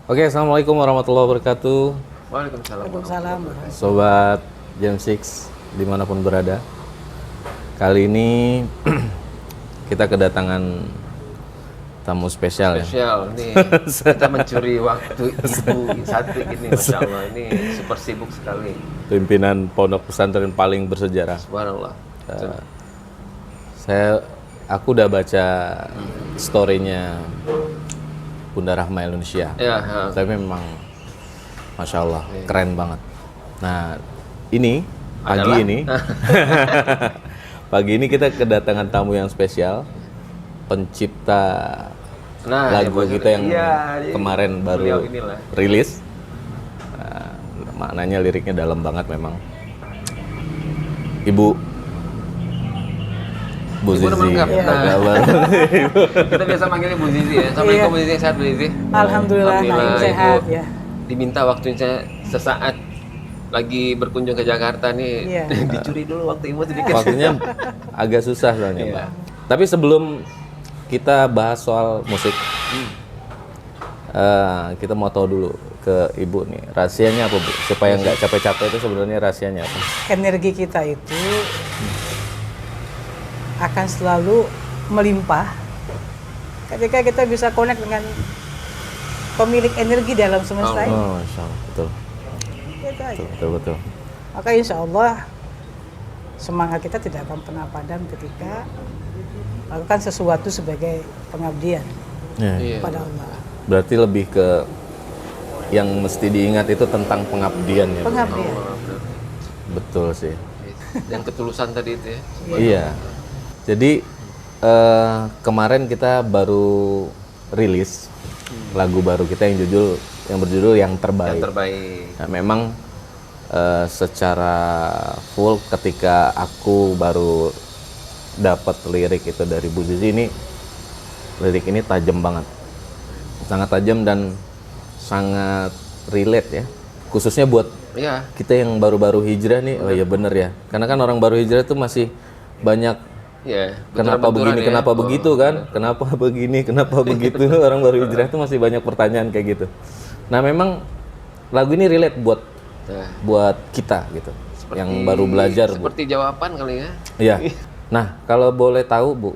Oke, assalamualaikum warahmatullahi wabarakatuh. Waalaikumsalam. Waalaikumsalam. Sobat Jam 6 dimanapun berada. Kali ini kita kedatangan tamu spesial ya. Spesial nih. Kita mencuri waktu ibu satu ini, masya Allah. Ini super sibuk sekali. Pimpinan pondok pesantren paling bersejarah. Subhanallah. Aku udah baca story-nya Bunda Rahma Indonesia. Ya, Tapi memang Masya Allah, keren banget. Nah, ini pagi ini kita kedatangan tamu yang spesial, pencipta lagu kita yang kemarin baru rilis. Maknanya liriknya dalam banget memang. Ibu Zizi. Kita biasa manggilnya Bu Zizi ya. Assalamualaikum Bu Zizi, sehat Bu Zizi? Alhamdulillah, sehat Ibu. ya. Diminta waktunya sesaat lagi berkunjung ke Jakarta nih. Iya. Dicuri dulu waktu Ibu sedikit. Waktunya agak susah soalnya, Pak. Tapi sebelum kita bahas soal musik, kita mau tahu dulu ke Ibu nih, rahasianya apa Bu? Supaya nggak capek-capek itu sebenarnya rahasianya apa? Energi kita itu akan selalu melimpah ketika kita bisa connect dengan pemilik energi dalam semesta ini. Oh, Masya Allah, betul. Itu aja. Betul. Maka insya Allah semangat kita tidak akan pernah padam ketika melakukan sesuatu sebagai pengabdian Iya. pada Allah. Berarti lebih ke yang mesti diingat itu tentang pengabdian ya. Bu? Pengabdian. Betul sih. Dan ketulusan tadi itu ya. Iya. Jadi kemarin kita baru rilis lagu baru kita yang berjudul Yang Terbaik. Yang terbaik. Nah, memang secara full ketika aku baru dapat lirik itu dari Bu Zizi ini, lirik ini tajam banget, sangat tajam dan sangat relate ya, khususnya buat kita yang baru-baru hijrah nih. Oh iya bener ya, karena kan orang baru hijrah tuh masih banyak kenapa begini, kenapa begitu kan, kenapa begini, kenapa begitu. Orang baru hijrah tuh masih banyak pertanyaan kayak gitu. Nah memang lagu ini relate buat kita gitu, yang baru belajar. Seperti jawaban kali ya. Iya. Nah kalau boleh tahu Bu,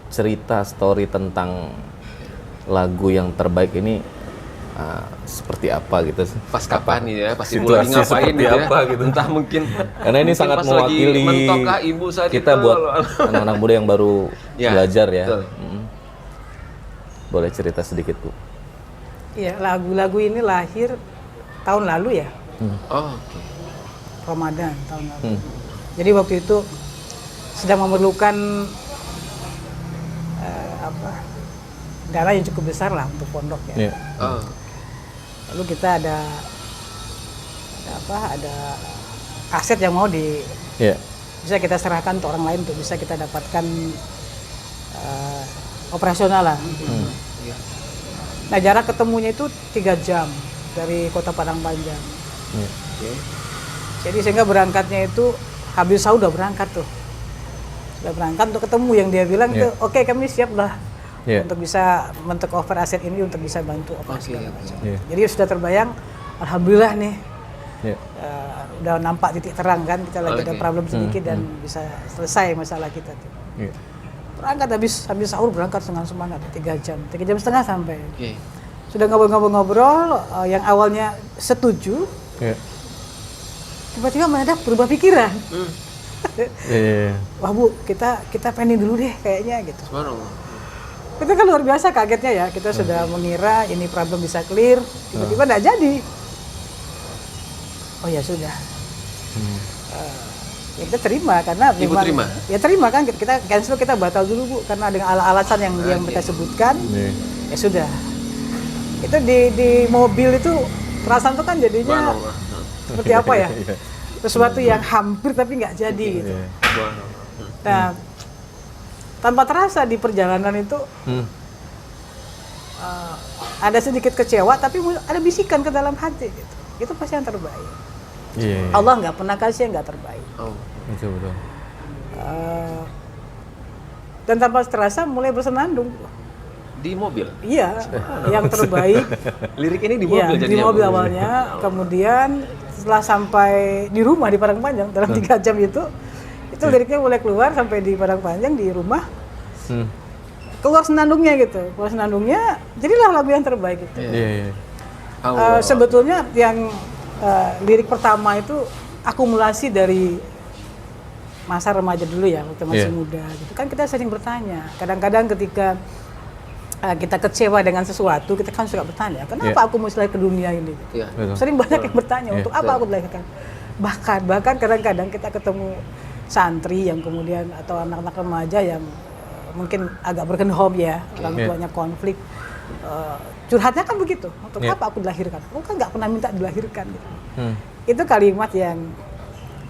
cerita story tentang lagu Yang Terbaik ini seperti apa gitu? Pas kapan nih ya? Pasti situasi lagi ngapain seperti gitu apa ya? gitu? Entah mungkin. Karena ini mungkin sangat pas lagi mewakili mentokah ibu saat kita itu, buat anak-anak muda yang baru belajar ya. Betul. Boleh cerita sedikit Bu? Iya, lagu-lagu ini lahir tahun lalu ya. Oh, oke. Ramadan tahun lalu. Jadi waktu itu sedang memerlukan dana yang cukup besar lah untuk pondok ya. Iya. Oh. Lalu kita ada aset yang mau bisa kita serahkan untuk orang lain untuk bisa kita dapatkan operasional lah. Nah jarak ketemunya itu 3 jam dari kota Padang Panjang. Jadi sehingga berangkatnya itu habis sahur udah berangkat tuh. Udah berangkat untuk ketemu yang dia bilang tuh, oke, kami siap lah untuk bisa men-take over aset ini untuk bisa bantu operasi segala macam. Jadi sudah terbayang, alhamdulillah nih. Udah nampak titik terang kan, kita lagi ada problem sedikit dan bisa selesai masalah kita tuh. Berangkat habis sahur berangkat dengan semangat 3 jam setengah sampai. Sudah ngobrol-ngobrol, yang awalnya setuju, tiba-tiba mendadak berubah pikiran. Wah Bu, kita pengen dulu deh kayaknya gitu. Itu kan luar biasa kagetnya ya, kita sudah mengira ini problem bisa clear, tiba-tiba nggak jadi. Oh ya sudah. Ya kita terima karena Ibu memang, terima? Ya terima kan, kita cancel, kita batal dulu Bu karena dengan alasan yang mereka sebutkan. Ya sudah. Itu di mobil itu perasaan tuh kan jadinya seperti apa ya? Sesuatu yang hampir tapi nggak jadi gitu. Nah, tanpa terasa di perjalanan itu ada sedikit kecewa tapi ada bisikan ke dalam hati gitu. Itu pasti yang terbaik. Allah nggak pernah kasih yang nggak terbaik. Betul. Dan tanpa terasa mulai bersenandung. di mobil. Iya, yang terbaik. Lirik ini di Iya, mobil di jadinya, mobil Bu? awalnya, kemudian setelah sampai di rumah di Padang Panjang dalam 3 jam itu liriknya mulai keluar sampai di Padang Panjang di rumah. Keluar senandungnya gitu, keluar senandungnya, jadilah lagu yang terbaik itu. Iya. Sebetulnya yang lirik pertama itu akumulasi dari masa remaja dulu ya, waktu masih muda gitu kan. Kita sering bertanya, kadang-kadang ketika kita kecewa dengan sesuatu, kita kan suka bertanya, kenapa aku mesti lahir ke dunia ini? Iya. Sering banyak yang bertanya, untuk apa aku dilahirkan? Bahkan kadang-kadang kita ketemu santri yang kemudian atau anak-anak remaja yang mungkin agak broken home ya, orang tuanya konflik, curhatnya kan begitu, untuk apa aku dilahirkan? Aku kan nggak pernah minta dilahirkan gitu. Itu kalimat yang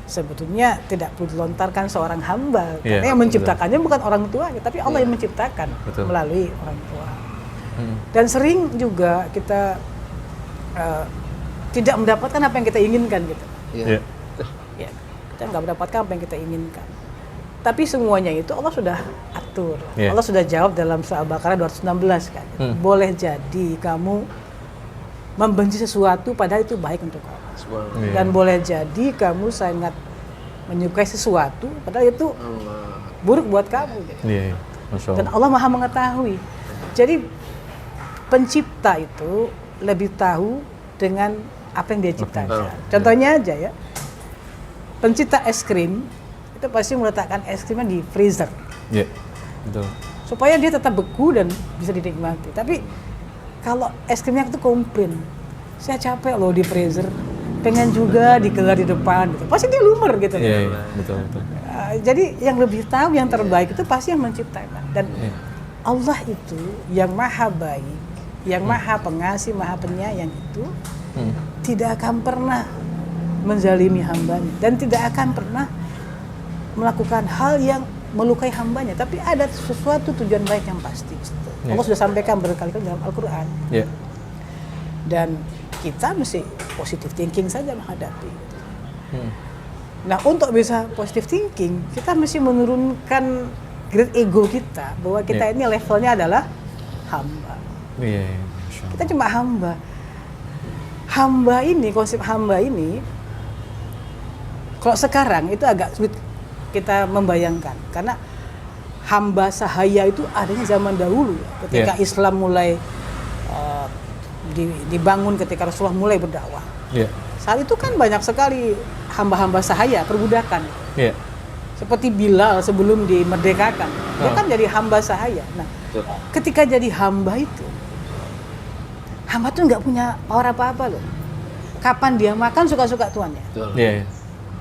sebetulnya tidak perlu dilontarkan seorang hamba, karena yang menciptakannya bukan orang tua, tapi Allah yang menciptakan melalui orang tua. Dan sering juga kita tidak mendapatkan apa yang kita inginkan gitu. Ya, kita nggak mendapatkan apa yang kita inginkan. Tapi semuanya itu Allah sudah atur. Allah sudah jawab dalam surah Al-Baqarah 216 kan. Boleh jadi kamu membenci sesuatu padahal itu baik untuk kamu. Dan boleh jadi kamu sangat menyukai sesuatu padahal itu buruk buat kamu. Dan Allah Maha mengetahui. Jadi pencipta itu lebih tahu dengan apa yang dia ciptakan. Contohnya aja ya, pencipta es krim itu pasti meletakkan es krimnya di freezer. Betul. Supaya dia tetap beku dan bisa dinikmati. Tapi kalau es krimnya itu komplain, saya capek loh di freezer, pengen juga digelar di depan gitu. Pasti dia lumer gitu. Iya, betul. Jadi yang lebih tahu yang terbaik itu pasti yang menciptakan. Dan Allah itu yang maha baik, yang maha pengasih, maha penyayang itu tidak akan pernah menzalimi hambanya dan tidak akan pernah melakukan hal yang melukai hambanya, tapi ada sesuatu tujuan baik yang pasti. Allah sudah sampaikan berkali-kali dalam Al-Quran. Dan kita mesti positive thinking saja menghadapi. Nah, untuk bisa positive thinking, kita mesti menurunkan grade ego kita, bahwa kita ini levelnya adalah hamba. Kita cuma hamba. Hamba ini, konsep hamba ini, kalau sekarang itu agak sulit kita membayangkan, karena hamba sahaya itu adanya zaman dahulu ya, ketika Islam mulai dibangun, ketika Rasulullah mulai berdakwah. Saat itu kan banyak sekali hamba-hamba sahaya, perbudakan. Seperti Bilal sebelum dimerdekakan, dia kan jadi hamba sahaya. Nah, ketika jadi hamba itu, hamba tuh nggak punya power apa-apa loh. Kapan dia makan suka-suka tuannya.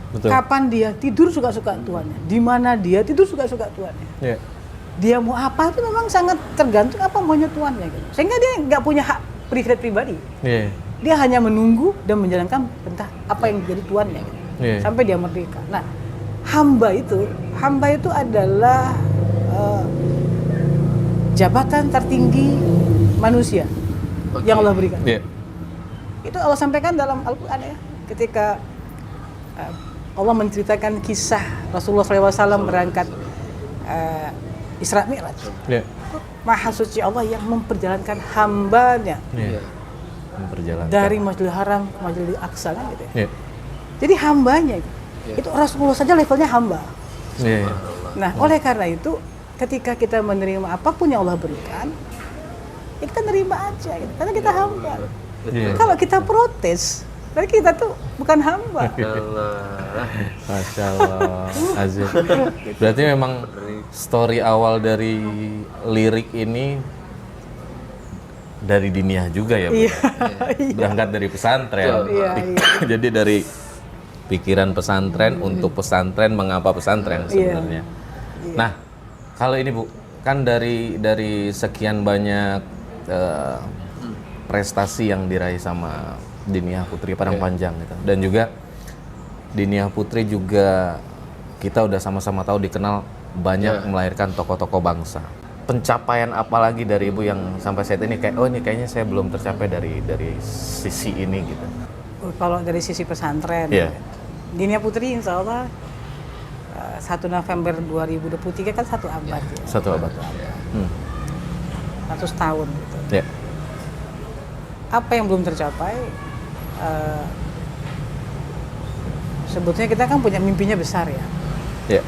Betul. Kapan dia tidur suka-suka tuannya, di mana dia tidur suka-suka tuannya. Dia mau apa itu memang sangat tergantung apa maunya tuannya gitu. Sehingga dia nggak punya hak privilege pribadi. Dia hanya menunggu dan menjalankan perintah apa yang jadi tuannya gitu. Sampai dia merdeka. Nah, hamba itu adalah jabatan tertinggi manusia yang Allah berikan. Itu Allah sampaikan dalam Al-Quran ya, ketika Allah menceritakan kisah Rasulullah SAW berangkat Isra Mi'raj. Maha suci Allah yang memperjalankan hambanya dari Masjidil Haram ke Masjidil Aqsa kan gitu ya. Jadi hambanya itu Rasulullah saja levelnya hamba. Nah, oleh karena itu ketika kita menerima apapun yang Allah berikan, ya kita nerima aja gitu, karena kita hamba. Kalau kita protes, berarti kita tuh bukan hamba. Masya Allah, Azim. Berarti memang story awal dari lirik ini dari Diniyah juga ya, Bu? Berangkat dari pesantren. Jadi dari pikiran pesantren untuk pesantren, mengapa pesantren sebenarnya. Nah, kalau ini Bu, kan dari sekian banyak prestasi yang diraih sama Diniyah Putri Padang Panjang gitu. Dan juga Diniyah Putri juga kita udah sama-sama tahu dikenal banyak melahirkan tokoh-tokoh bangsa. Pencapaian apa lagi dari Ibu yang sampai saat ini kayak ini kayaknya saya belum tercapai dari sisi ini gitu. Kalau dari sisi pesantren, Diniyah Putri insya Allah 1 November 2023 kan 1 abad ya. 1 abad. 100 tahun gitu. Ya. Apa yang belum tercapai? Sebetulnya kita kan punya mimpinya besar ya. Ya.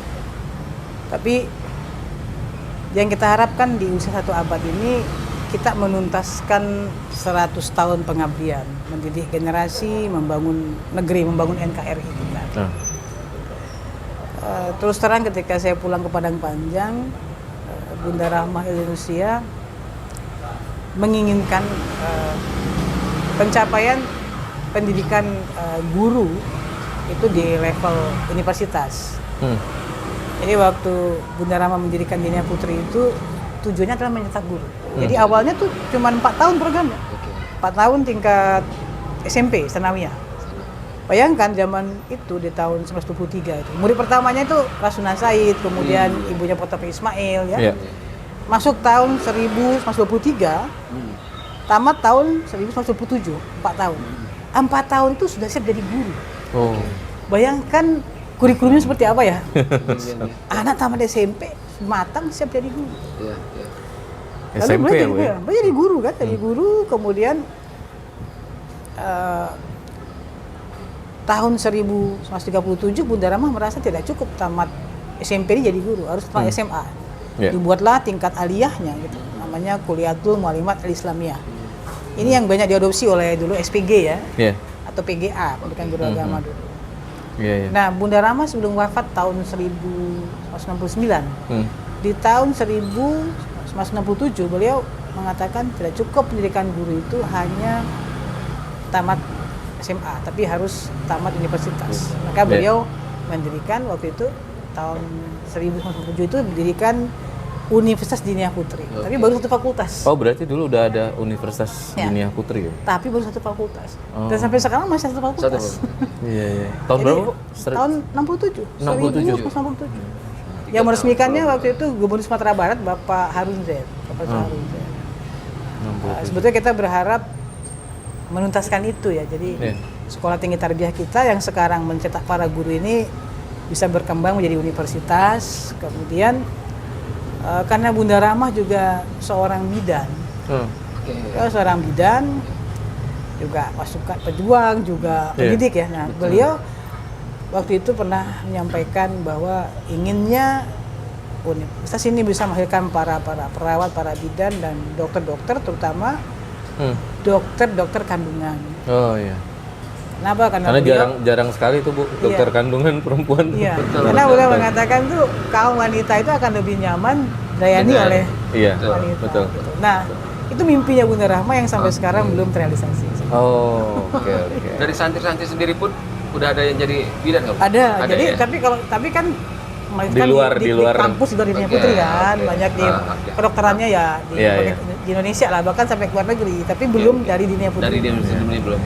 Tapi yang kita harapkan di usia 1 abad ini kita menuntaskan 100 tahun pengabdian, mendidik generasi, membangun negeri, membangun NKRI kita. Nah. Terus terang ketika saya pulang ke Padang Panjang, Bunda Rahmah Indonesia menginginkan pencapaian pendidikan guru itu di level universitas. Jadi waktu Bunda Rahmah mendirikan Dinia Putri itu tujuannya adalah mencetak guru. Jadi awalnya tuh cuma 4 tahun programnya. 4 tahun tingkat SMP, Sanawiyah. Bayangkan zaman itu di tahun 1923 itu. Murid pertamanya itu Rasuna Said, kemudian ibunya Potopi Ismail ya. Masuk tahun 1923, tamat tahun 1927, 4 tahun. 4 tahun itu sudah siap jadi guru. Oh. Bayangkan kurikulumnya seperti apa ya? Anak tamat SMP, matang siap jadi guru. Iya. Lalu SMP ya, Bu? beliau jadi guru kan, jadi guru, kemudian tahun 1937 Bunda Rahmah merasa tidak cukup tamat SMP ini jadi guru, harus tamat SMA. Dibuatlah tingkat aliyahnya gitu, namanya Kuliatul Muallimat Al-Islamiyah. Ini yang banyak diadopsi oleh dulu SPG ya, atau PGA, Pendidikan Guru Agama dulu. Nah, Bunda Rahmah sebelum wafat tahun 1969, di tahun 1967 beliau mengatakan tidak cukup pendidikan guru itu hanya tamat SMA, tapi harus tamat universitas. Maka beliau mendirikan waktu itu tahun 1997 itu mendirikan Universitas Dinia Putri, tapi baru 1 fakultas. Oh, berarti dulu udah ada Universitas Dinia Putri ya? Tapi baru 1 fakultas. Dan sampai sekarang masih 1 fakultas. Iya. Tahun berapa, Bu? Tahun 67. 67. Yang meresmikannya waktu itu Gubernur Sumatera Barat Bapak Harun Zaid. Harun Zaid. Sebetulnya kita berharap menuntaskan itu ya. Jadi sekolah tinggi tarbiyah kita yang sekarang mencetak para guru ini bisa berkembang menjadi universitas. Kemudian karena Bunda Rahmah juga seorang bidan, seorang bidan juga pasukan pejuang, juga pendidik ya. Nah, beliau waktu itu pernah menyampaikan bahwa inginnya universitas ini bisa melahirkan para perawat, para bidan dan dokter-dokter, terutama dokter-dokter kandungan. Oh iya. Kenapa? Karena jarang sekali tuh, Bu, dokter kandungan perempuan. Iya. Karena beliau mengatakan tuh kaum wanita itu akan lebih nyaman dilayani oleh wanita. Betul. Gitu. Nah, itu mimpinya Bunda Rahmah yang sampai sekarang belum terrealisasi. Oh, oke. Dari santri-santri sendiri pun udah ada yang jadi bidan nggak? Ada. Jadi ya? tapi kan di luar kampus di luar Dinia Putri kan, banyak di kedokterannya ya di Indonesia lah, bahkan sampai ke luar negeri, tapi belum dari Dinia Putri. Dari Dinia Putri belum.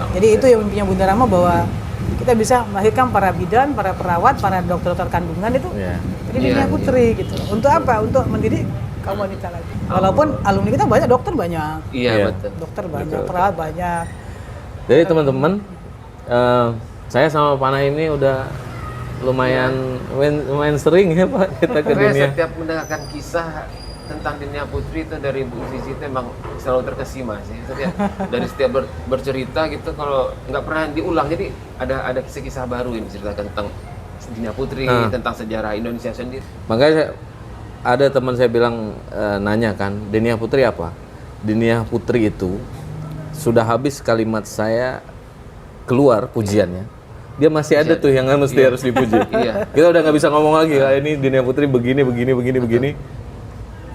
Jadi itu yang mimpinya Bunda Rahmah, bahwa kita bisa melahirkan para bidan, para perawat, para dokter-dokter kandungan itu dari Dinia Putri gitu. Untuk apa? Untuk mendidik kaum wanita lagi. Walaupun alumni kita banyak, dokter banyak. Iya, betul. Dokter banyak, perawat banyak. Jadi teman-teman, saya sama Pana ini udah lumayan sering ya, Pak, kita ke dunia. Setiap mendengarkan kisah tentang Dinia Putri itu dari Bu Zizi itu emang selalu terkesima sih. Dari setiap bercerita gitu, kalau nggak pernah diulang, jadi ada kisah-kisah baru yang diceritakan tentang Dinia Putri, tentang sejarah Indonesia sendiri. Makanya ada teman saya bilang, nanya kan, Dinia Putri apa? Dinia Putri itu sudah habis kalimat saya keluar pujiannya, dia masih ada tuh yang mesti harus dipuji. Kita udah nggak bisa ngomong lagi, ini Dinia Putri begini.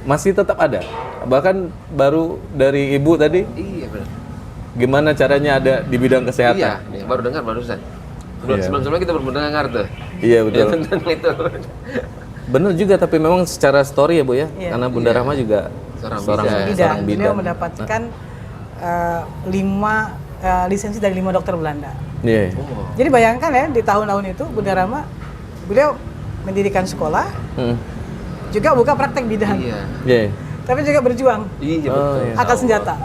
Masih tetap ada. Bahkan baru dari Ibu tadi, benar. gimana caranya ada di bidang kesehatan. Iya, baru dengar barusan. Sebelum-sebelumnya kita belum dengar tuh. Iya, betul. Tentang itu. Bener juga, tapi memang secara story ya, Bu ya. Karena Bunda Rahmah juga seorang bidan. Beliau mendapatkan 5 lisensi dari 5 dokter Belanda. Jadi bayangkan ya, di tahun-tahun itu Bunda Rahmah, beliau mendirikan sekolah, juga buka praktek bidan, tapi juga berjuang, angkat senjata.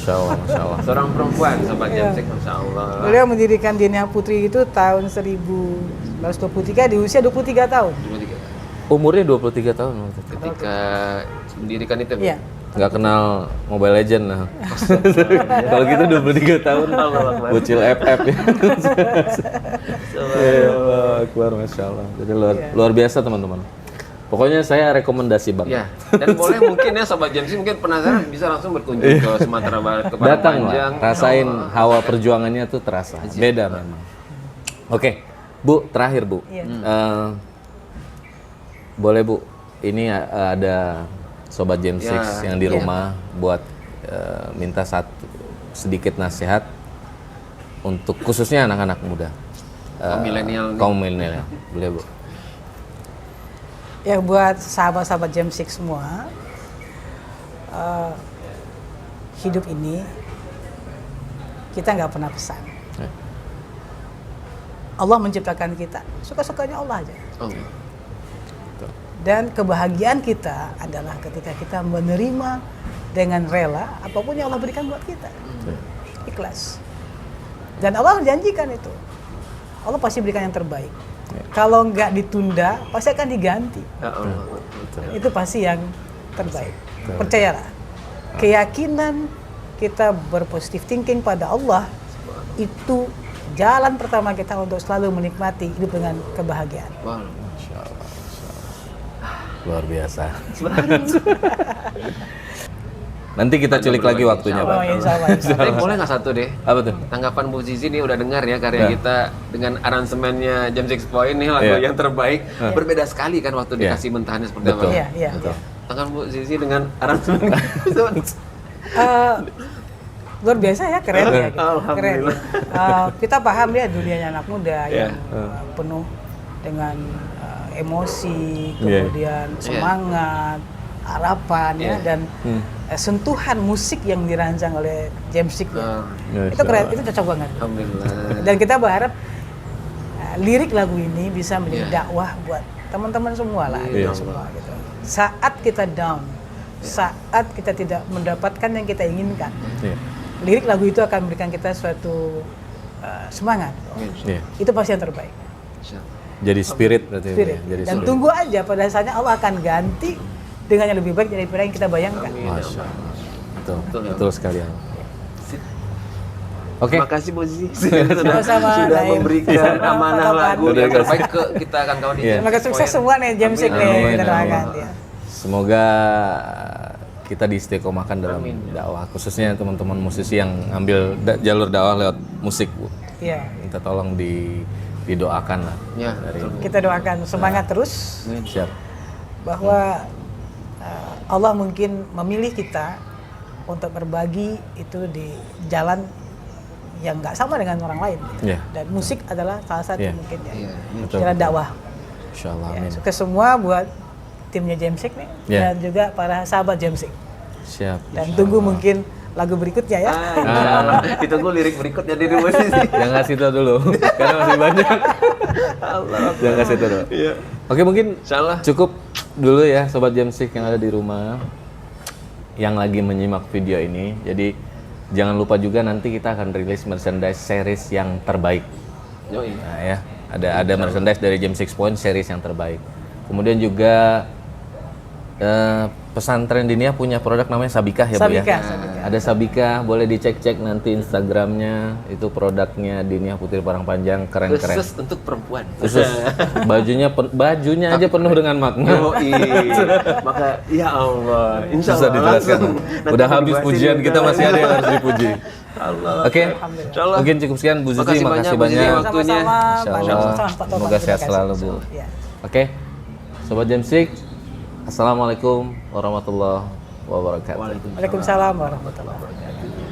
Masya Allah. Seorang perempuan, Sobat Jamsek, Masya Allah. Beliau mendirikan Dinia Putri itu tahun 1923 di usia 23 tahun. Umurnya 23 tahun waktu itu. Ketika mendirikan itu? Iya. nggak kenal Mobile Legend nah. Kalau gitu 23 tahun bocil FF ya. Ya Allah, keluar Masya Allah. Jadi luar biasa teman-teman. Pokoknya saya rekomendasi banget. Ya, dan boleh mungkin ya Sobat Jamsik mungkin penasaran bisa langsung berkunjung ke Sumatera Barat, ke Padang Datang Panjang. lah, rasain hawa perjuangannya tuh terasa. Beda memang. Oke, Bu, terakhir Bu. Boleh Bu, ini ada Sobat Jam 6 yang di rumah buat minta sedikit nasihat untuk khususnya anak-anak muda. Kaum milenial. Boleh Bu. Ya buat sahabat-sahabat Jam 6 semua, hidup ini kita nggak pernah pesan. Allah menciptakan kita, suka-sukanya Allah aja. Dan kebahagiaan kita adalah ketika kita menerima dengan rela apapun yang Allah berikan buat kita. Ikhlas. Dan Allah janjikan itu. Allah pasti berikan yang terbaik. Kalau nggak ditunda, pasti akan diganti. Itu pasti yang terbaik. Percayalah. Keyakinan kita berpositif thinking pada Allah itu jalan pertama kita untuk selalu menikmati hidup dengan kebahagiaan. Masya Allah. Luar biasa. Nanti kita culik lagi waktunya, Pak. Tapi boleh nggak satu deh? Apa tuh? Tanggapan Bu Zizi nih udah dengar ya karya kita dengan aransemennya Jam 6 Point nih lagu yang terbaik. Berbeda sekali kan waktu dikasih mentahannya seperti apa? Iya. Tanggapan Bu Zizi dengan aransemen luar biasa ya, keren ya gitu. Keren. Kita paham ya dunianya anak muda yang penuh dengan emosi, kemudian semangat, harapan ya, dan sentuhan musik yang dirancang oleh Jam 6 itu keren, itu cocok banget. Alhamdulillah. Dan kita berharap lirik lagu ini bisa menjadi dakwah buat teman-teman semua lah, semua gitu. Saat kita down, saat kita tidak mendapatkan yang kita inginkan, lirik lagu itu akan memberikan kita suatu semangat. Itu pasti yang terbaik. Jadi spirit berarti. Spirit. Jadi dan spirit. Tunggu aja pada saatnya Allah akan ganti dengan yang lebih baik daripada yang kita bayangkan. Masya Allah. Betul sekali. Oke. Terima kasih Bu Zizi Sama-sama, sudah Naim. memberikan amanah lagu yang terbaik ke kita akan kawan di Semoga sukses semua nih Jam 6 nih, kita doakan ya. Semoga kita diistiqomahkan dalam dakwah, khususnya teman-teman musisi yang ambil jalur dakwah lewat musik, Bu. Iya. Minta tolong didoakan lah. Ya, kita doakan semangat terus. Siap. Bahwa Allah mungkin memilih kita untuk berbagi itu di jalan yang nggak sama dengan orang lain. Dan musik adalah salah satu mungkin jalan dakwah. Insyaallah. Amin. Sukses semua buat timnya Jam 6 nih dan juga para sahabat Jam 6. Siap. Dan tunggu mungkin lagu berikutnya ya. Ditunggu lirik berikutnya dari Bu Zizi. Jangan kasih tahu dulu, karena masih banyak. Jangan kasih tahu dulu. Oke, mungkin cukup dulu ya Sobat Jam 6 yang ada di rumah yang lagi menyimak video ini. Jadi jangan lupa juga nanti kita akan rilis merchandise series yang terbaik. Nah, ya, ada merchandise dari Jam 6 Point series yang terbaik. Kemudian juga Pesantren Diniyah punya produk namanya Sabikah ya Bu ya? Sabikah. Ada Sabikah, boleh dicek-cek nanti Instagramnya, itu produknya Diniyah Putri Parang Panjang, keren-keren. Khusus untuk perempuan. Khusus, bajunya aja penuh dengan makna. Maka ya Allah, insya Susah Allah dijelaskan. Udah habis dibahas pujian, ini kita masih ada yang harus dipuji. Oke, Alhamdulillah. mungkin cukup sekian Bu Zizi, makasih banyak. Waktunya. Insyaallah, semoga sehat selalu Bu. Oke, Sobat Jam 6, Assalamualaikum warahmatullahi wabarakatuh. Waalaikumsalam warahmatullahi wabarakatuh.